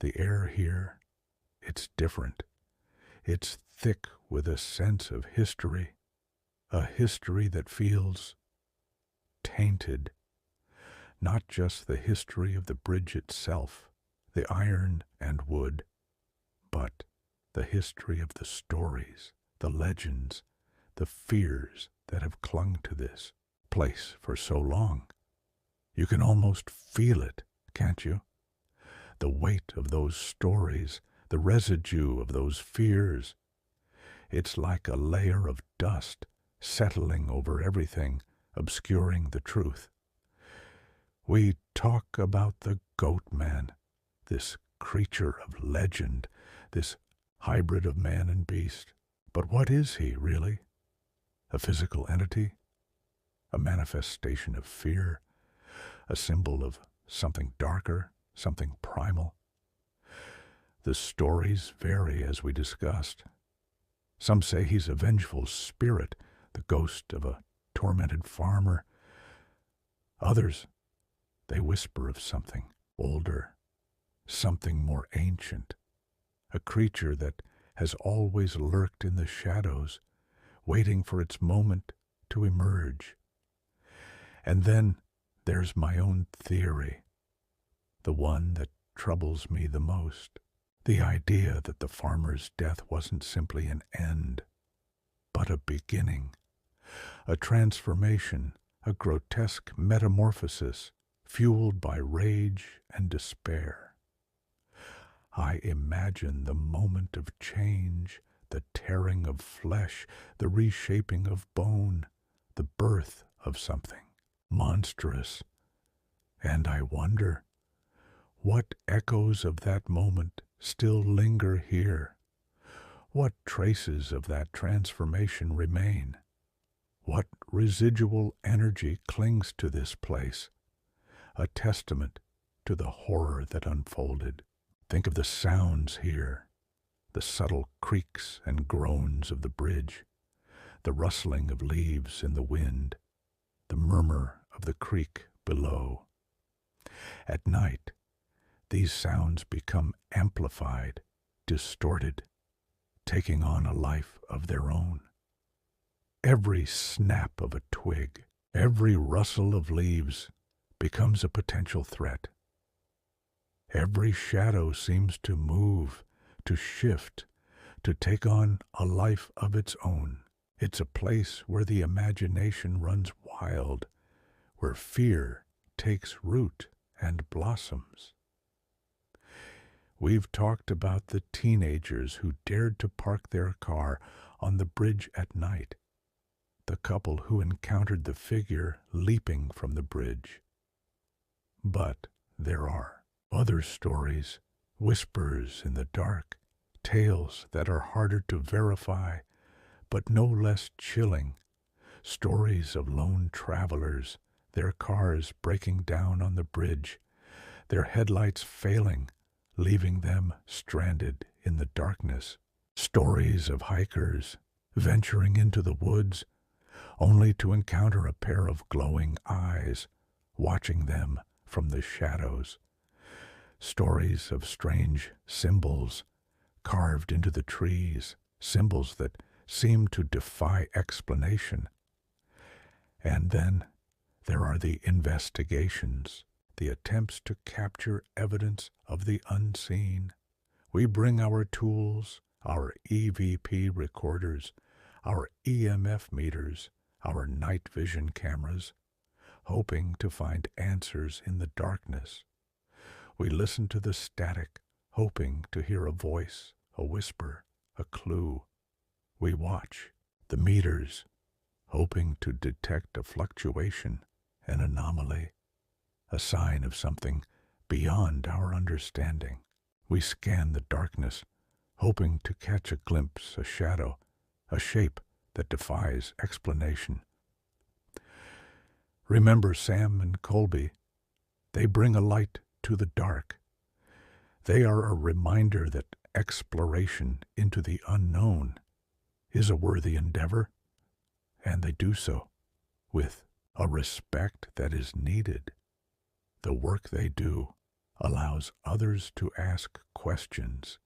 The air here, it's different. It's thick with a sense of history, a history that feels tainted. Not just the history of the bridge itself, the iron and wood, but the history of the stories, the legends, the fears that have clung to this place for so long. You can almost feel it, can't you? The weight of those stories, the residue of those fears. It's like a layer of dust settling over everything, obscuring the truth. We talk about the Goatman, this creature of legend, this hybrid of man and beast. But what is he, really? A physical entity? A manifestation of fear? A symbol of something darker, something primal? The stories vary, as we discussed. Some say he's a vengeful spirit, the ghost of a tormented farmer. Others, they whisper of something older, something more ancient, a creature that has always lurked in the shadows, waiting for its moment to emerge. And then there's my own theory, the one that troubles me the most, the idea that the farmer's death wasn't simply an end, but a beginning, a transformation, a grotesque metamorphosis fueled by rage and despair. I imagine the moment of change, the tearing of flesh, the reshaping of bone, the birth of something monstrous. And I wonder, what echoes of that moment still linger here? What traces of that transformation remain? What residual energy clings to this place? A testament to the horror that unfolded. Think of the sounds here, the subtle creaks and groans of the bridge, the rustling of leaves in the wind, the murmur of the creek below. At night, these sounds become amplified, distorted, taking on a life of their own. Every snap of a twig, every rustle of leaves becomes a potential threat. Every shadow seems to move, to shift, to take on a life of its own. It's a place where the imagination runs wild, where fear takes root and blossoms. We've talked about the teenagers who dared to park their car on the bridge at night, the couple who encountered the figure leaping from the bridge. But there are other stories, whispers in the dark, tales that are harder to verify, but no less chilling, stories of lone travelers, their cars breaking down on the bridge, their headlights failing, leaving them stranded in the darkness. Stories of hikers venturing into the woods, only to encounter a pair of glowing eyes watching them from the shadows. Stories of strange symbols carved into the trees, symbols that seem to defy explanation. And then there are the investigations, the attempts to capture evidence of the unseen. We bring our tools, our EVP recorders, our EMF meters, our night vision cameras, hoping to find answers in the darkness. We listen to the static, hoping to hear a voice, a whisper, a clue. We watch the meters, hoping to detect a fluctuation, an anomaly, a sign of something beyond our understanding. We scan the darkness, hoping to catch a glimpse, a shadow, a shape that defies explanation. Remember Sam and Colby? They bring a light to the dark. They are a reminder that exploration into the unknown is a worthy endeavor, and they do so with a respect that is needed. The work they do allows others to ask questions.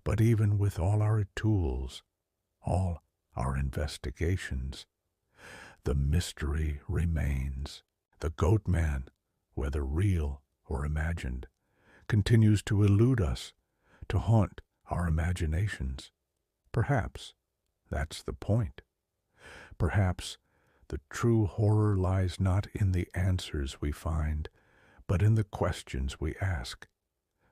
But even with all our tools, all our investigations, the mystery remains. The Goatman, whether real or imagined, continues to elude us, to haunt our imaginations. Perhaps that's the point. Perhaps the true horror lies not in the answers we find, but in the questions we ask,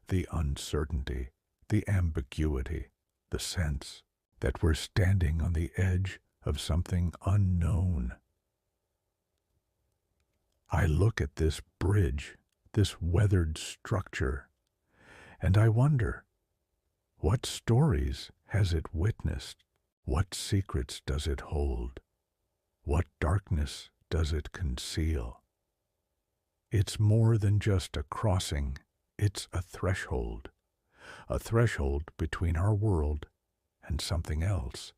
the uncertainty, the ambiguity, the sense that we're standing on the edge of something unknown. I look at this bridge, this weathered structure, and I wonder, what stories has it witnessed? What secrets does it hold? What darkness does it conceal? It's more than just a crossing, it's a threshold between our world and something else,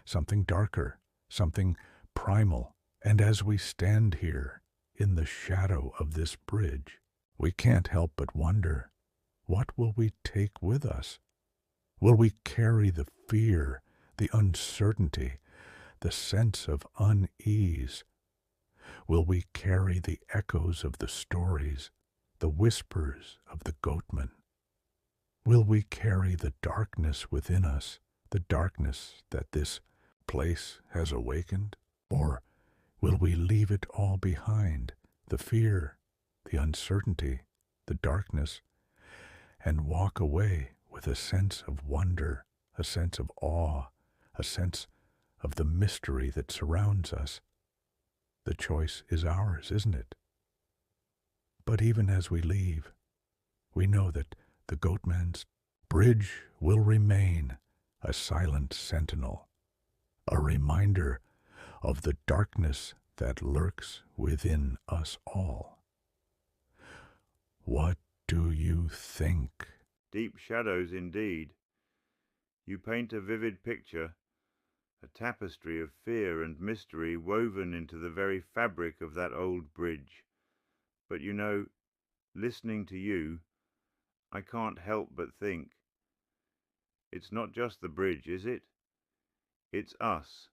something darker, something primal. And as we stand here in the shadow of this bridge, we can't help but wonder, what will we take with us? Will we carry the fear, the uncertainty, the sense of unease? Will we carry the echoes of the stories, the whispers of the Goatman? Will we carry the darkness within us, the darkness that this place has awakened? Or will we leave it all behind, the fear, the uncertainty, the darkness, and walk away with a sense of wonder, a sense of awe, a sense of the mystery that surrounds us? The choice is ours, isn't it? But even as we leave, we know that the Goatman's bridge will remain a silent sentinel, a reminder of the darkness that lurks within us all. What do you think? Deep shadows indeed. You paint a vivid picture, a tapestry of fear and mystery woven into the very fabric of that old bridge. But you know, listening to you, I can't help but think, it's not just the bridge, is it? It's us.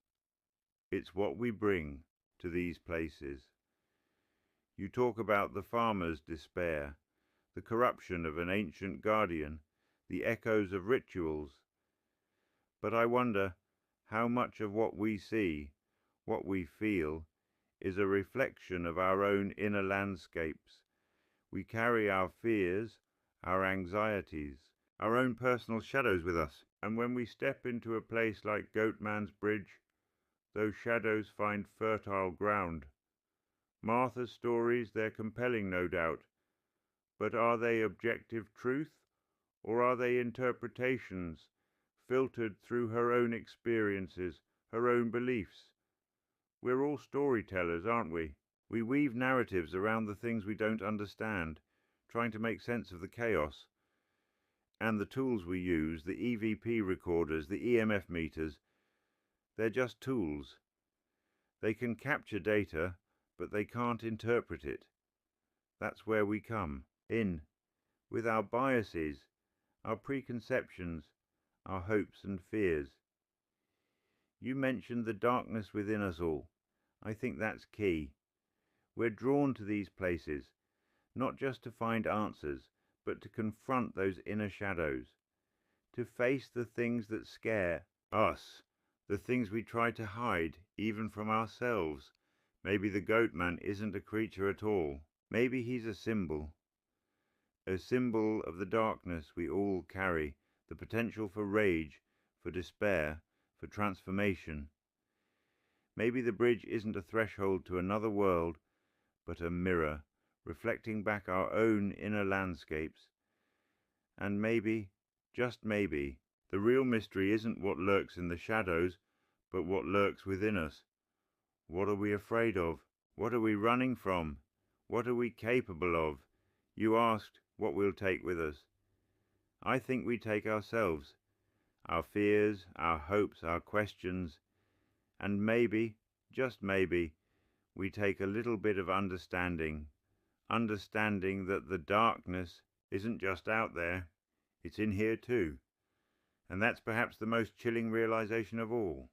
It's what we bring to these places. You talk about the farmer's despair, the corruption of an ancient guardian, the echoes of rituals. But I wonder how much of what we see, what we feel, is a reflection of our own inner landscapes. We carry our fears, our anxieties, our own personal shadows with us. And when we step into a place like Goatman's Bridge, those shadows find fertile ground. Martha's stories, they're compelling, no doubt, but are they objective truth, or are they interpretations filtered through her own experiences, her own beliefs? We're all storytellers, aren't we? We weave narratives around the things we don't understand, trying to make sense of the chaos. And the tools we use, the EVP recorders, the EMF meters, they're just tools. They can capture data, but they can't interpret it. That's where we come in, with our biases, our preconceptions, our hopes and fears. You mentioned the darkness within us all. I think that's key. We're drawn to these places, not just to find answers, but to confront those inner shadows, to face the things that scare us, the things we try to hide, even from ourselves. Maybe the Goatman isn't a creature at all. Maybe he's a symbol of the darkness we all carry, the potential for rage, for despair, for transformation. Maybe the bridge isn't a threshold to another world, but a mirror, reflecting back our own inner landscapes. And maybe, just maybe, the real mystery isn't what lurks in the shadows, but what lurks within us. What are we afraid of? What are we running from? What are we capable of? You asked what we'll take with us. I think we take ourselves, our fears, our hopes, our questions, and maybe, just maybe, we take a little bit of understanding, understanding that the darkness isn't just out there, it's in here too. And that's perhaps the most chilling realization of all.